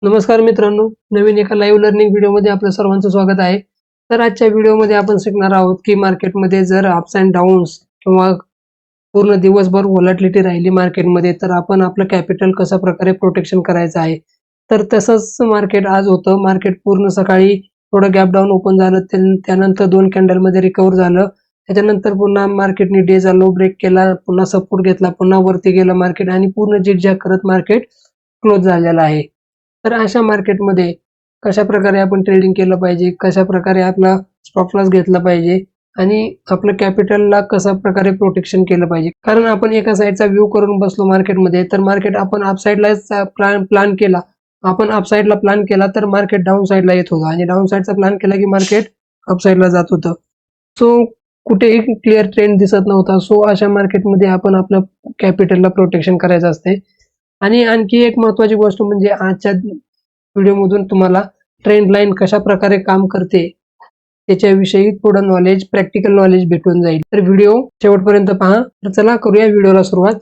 नमस्कार मित्रांनो, नवीन एका लाईव्ह लर्निंग व्हिडिओमध्ये आपल्या सर्वांचं स्वागत आहे. तर आजच्या व्हिडिओमध्ये आपण शिकणार आहोत, की मार्केटमध्ये जर अप्स एंड डाउन्स किंवा पूर्ण दिवसभर व्होलॅटिलिटी राहिली मार्केटमध्ये, तर आपण आपलं कॅपिटल कशा प्रकारे प्रोटेक्शन करायचं आहे. तर तसंच मार्केट आज होतं. मार्केट पूर्ण सकाळी थोडं गॅप डाउन ओपन झालं. त्यानंतर 2 कॅन्डलमध्ये रिकव्हर झालं. त्याच्यानंतर पुन्हा मार्केटने डेचा लो ब्रेक केला, पुन्हा सपोर्ट घेतला, पुन्हा वरती गेलं मार्केट आणि पूर्ण झिगझॅग करत मार्केट क्लोज झालेलं आहे. तर अशा मार्केटमध्ये कशाप्रकारे आपण ट्रेडिंग केलं पाहिजे, कशाप्रकारे आपला स्टॉप लॉस घेतला पाहिजे आणि आपलं कॅपिटलला कशा प्रकारे प्रोटेक्शन केलं पाहिजे. कारण आपण एका साईडचा व्ह्यू करून बसलो मार्केटमध्ये, तर मार्केट आपण अप साईडलाच प्लॅन केला. आपण अप साईडला प्लॅन केला, तर मार्केट डाऊन साईडला येत होतं आणि डाऊन साईडचा प्लॅन केला, की मार्केट अप साईडला जात होतं. सो कुठेही क्लिअर ट्रेंड दिसत नव्हता. सो अशा मार्केटमध्ये आपण आपलं कॅपिटलला प्रोटेक्शन करायचं असते. आणि आणखी एक महत्त्वाची गोष्ट म्हणजे आजच्या व्हिडिओमधून तुम्हाला ट्रेंड लाईन कशाप्रकारे काम करते, त्याच्याविषयी थोडं नॉलेज, प्रॅक्टिकल नॉलेज भेटून जाईल. तर व्हिडिओ शेवटपर्यंत पहा. तर चला करूया व्हिडिओला सुरुवात.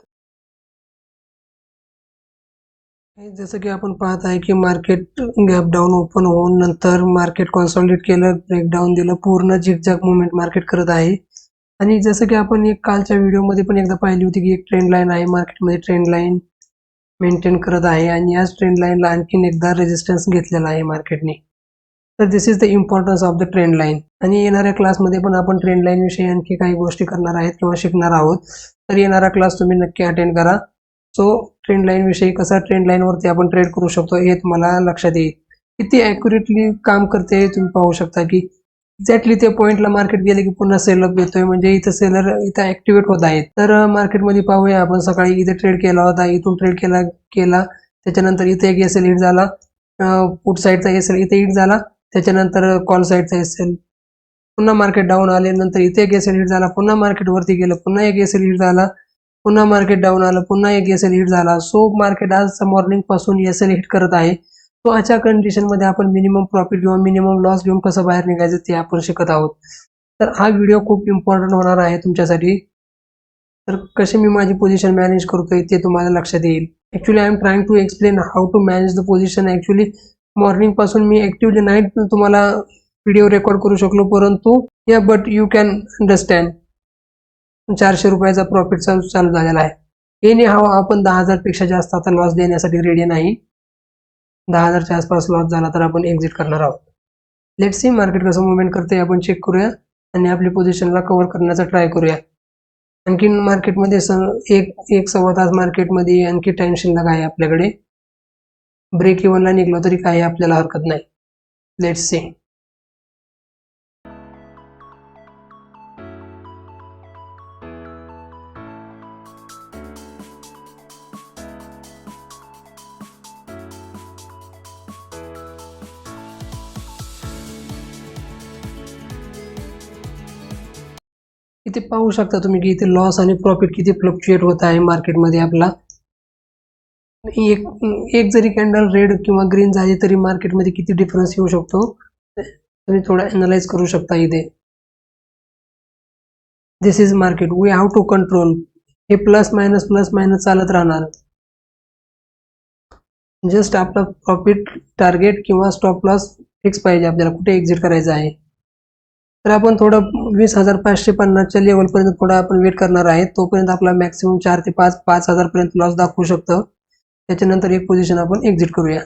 जसं की आपण पाहत आहे, की मार्केट गॅप डाऊन ओपन होऊन नंतर मार्केट कन्सॉलिडेट केलं, ब्रेकडाऊन दिलं, पूर्ण झिगझॅग मूव्हमेंट मार्केट करत आहे. आणि जसं की आपण एक कालच्या व्हिडिओमध्ये पण एकदा पाहिली होती, की एक ट्रेंड लाईन आहे मार्केटमध्ये, ट्रेंड लाईन मेंटेन करत आहे आणि याच ट्रेंड लाईनला आणखीन एकदा रेजिस्टन्स घेतलेला आहे मार्केटने. तर this is the importance of the trend line. आणि येणाऱ्या क्लासमध्ये पण आपण ट्रेंड लाईन विषयी आणखी काही गोष्टी करणार आहेत किंवा शिकणार आहोत. तर येणारा क्लास तुम्ही नक्की अटेंड करा. सो ट्रेंड लाईन विषयी कसा ट्रेंड लाईनवरती आपण ट्रेड करू शकतो हे तुम्हाला लक्षात येईल. किती ॲक्युरेटली काम करते हे तुम्ही पाहू शकता, की एक्झॅक्टली त्या पॉईंटला मार्केट गेले की पुन्हा सेल अप येतोय, म्हणजे इथं सेलर इथं ऍक्टिव्हेट होत आहेत. तर मार्केटमध्ये पाहूया आपण सकाळी इथे ट्रेड केला होता, इथून ट्रेड केला त्याच्यानंतर इथे एक एसएल हिट झाला, पुट साईडचा एसएल इथे हिट झाला, त्याच्यानंतर कॉल साईडचा एसएल, पुन्हा मार्केट डाऊन आले, नंतर इथे एक एसएल हिट झाला, पुन्हा मार्केट वरती गेलं, पुन्हा एक एसएल हिट झाला, पुन्हा मार्केट डाऊन आलं, पुन्हा एक एसएल हिट झाला. सो मार्केट आज मॉर्निंग पासून एसएल हिट करत आहे. तो अशा कंडिशनमध्ये आपण मिनिमम प्रॉफिट किंवा मिनिमम लॉस घेऊन कसं बाहेर निघायचं ते आपण शिकत आहोत. तर हा व्हिडिओ खूप इम्पॉर्टंट होणार आहे तुमच्यासाठी. तर कसे मी माझी पोझिशन मॅनेज करतोय ते तुम्हाला लक्षात येईल. Actually I am trying to explain how to manage the position. Actually morning पासून मी ऍक्च्युली नाईट तुम्हाला व्हिडिओ रेकॉर्ड करू शकलो, परंतु या बट यू कॅन अंडरस्टँड 400 रुपयाचा प्रॉफिट चालू झालेला आहे. हे नाही हवा आपण 10,000 पेक्षा जास्त आता लॉस देण्यासाठी रेडी नाही. 10,000च्या आसपास लॉस झाला तर आपण एक्झिट करणार आहोत. लेट्स सी मार्केट कसं मुवमेंट करते आपण चेक करूया आणि आपली पोझिशनला कव्हर करण्याचा ट्राय करूया. आणखीन मार्केटमध्ये एक सव्वा तास मार्केटमध्ये आणखी टाइम शिल्लक आहे आपल्याकडे. ब्रेक इव्हनला निघलो तरी काही आपल्याला हरकत नाही. Let's see. इथे पाहू शकता तुम्ही की इथे लॉस आणि प्रॉफिट किती फ्लक्च्युएट होत आहे मार्केटमध्ये आपला. एक जरी कॅन्डल रेड किंवा ग्रीन झाली तरी मार्केटमध्ये किती डिफरन्स येऊ शकतो तुम्ही थोडं अनालाइज करू शकता. इथे this is market, we have to control. हे प्लस मायनस चालत राहणार. जस्ट आपला प्रॉफिट टार्गेट किंवा स्टॉप लॉस फिक्स पाहिजे आपल्याला, कुठे एक्झिट करायचं आहे. तर आपण थोडं 20,550च्या लेवलपर्यंत थोडं आपण वेट करणार आहे. तोपर्यंत आपला मॅक्सिमम 4 ते 5,000 पर्यंत लॉस दाखवू शकतं. त्याच्यानंतर एक पोझिशन आपण एक्झिट करूया.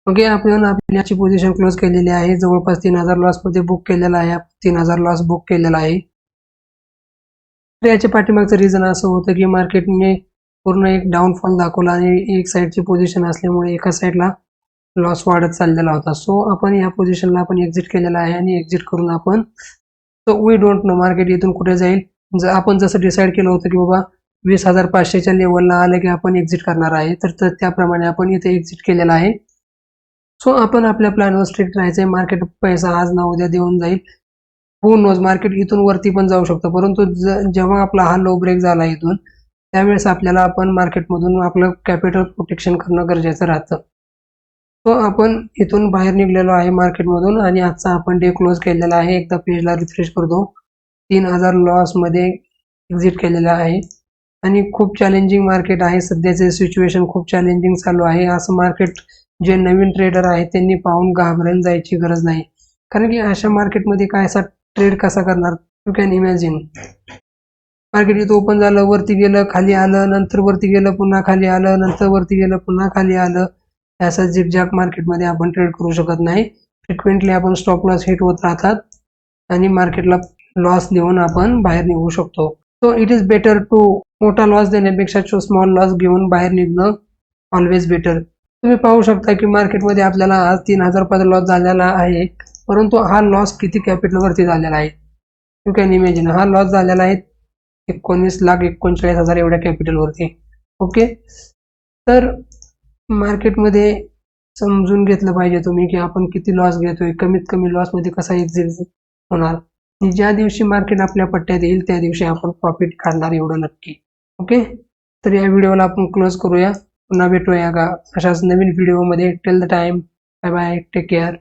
ओके, आपण आपली याची पोझिशन क्लोज केलेली आहे. जवळपास 3000 लॉस मध्ये बुक केलेला आहे. 3000 लॉस बुक केलेला आहे. तर याच्या पाठीमागचं रिझन असं होतं की मार्केटने पूर्ण एक डाऊनफॉल दाखवला आणि एक साईडची पोझिशन असल्यामुळे एका साईडला लॉस वाढत चाललेला होता. सो आपण या पोझिशनला आपण एक्झिट केलेला आहे आणि एक्झिट करून आपण वी डोंट नो मार्केट इथून कुठे जाईल. आपण जसं डिसाईड केलं होतं की बाबा 20,500च्या लेवलला आलं की आपण एक्झिट करणार आहे, तर त्याप्रमाणे आपण इथे एक्झिट केलेला आहे. सो आपण आपल्या प्लॅनवर स्ट्रिक्ट राहायचंय. मार्केट पैसा आज ना उद्या देऊन जाईल. हू नोज, मार्केट इथून वरती पण जाऊ शकतं, परंतु जेव्हा आपला हा लो ब्रेक झाला इथून, त्यावेळेस आपल्याला आपण मार्केटमधून आपलं कॅपिटल प्रोटेक्शन करणं गरजेचं राहतं. सो आपण इथून बाहेर निघलेलो आहे मार्केटमधून आणि आजचा आपण डे क्लोज केलेला आहे. एकदा पेजला रिफ्रेश करतो. 3000 लॉस मध्ये एक्झिट केलेला आहे आणि खूप चॅलेंजिंग मार्केट आहे. सध्याचे सिच्युएशन खूप चॅलेंजिंग चालू आहे. असं मार्केट जे नवीन ट्रेडर आहेत त्यांनी पाहून घाबरून जायची गरज नाही, कारण की अशा मार्केटमध्ये काय असा ट्रेड कसा करणार. यू कॅन इमॅजिन, मार्केट इथं ओपन झालं, वरती गेलं, खाली आलं, नंतर वरती गेलं, पुन्हा खाली आलं, नंतर वरती गेलं, पुन्हा खाली आलं. असं झिगझॅग मार्केटमध्ये आपण ट्रेड करू शकत नाही. फ्रिक्वेंटली आपण स्टॉप लॉस हिट होत राहतात आणि मार्केटला लॉस देऊन आपण बाहेर निघू शकतो. So it is better to मोठा लॉस देण्यापेक्षा स्मॉल लॉस घेऊन बाहेर निघणं ऑलवेज बेटर. तुम्ही पाहू शकता की मार्केटमध्ये आपल्याला आज 3000 रुपयाचा लॉस झालेला आहे, परंतु हा लॉस किती कॅपिटलवरती झालेला आहे. यू कॅन इमॅजिन, हा लॉस झालेला आहे 19,39,000 एवढ्या कॅपिटलवरती. ओके, तर मार्केटमध्ये समजून घेतलं पाहिजे तुम्ही की आपण किती लॉस घेतोय, कमीत कमी लॉस मध्ये कसा एक्झिट होणार. ज्या दिवशी मार्केट आपल्या पट्ट्यात येईल त्या दिवशी आपण प्रॉफिट काढणार, एवढं नक्की. ओके, तर या व्हिडिओला आपण क्लोज करूया. पुन्हा भेटूया का अशाच नवीन व्हिडिओमध्ये. Till the time, bye bye, take care.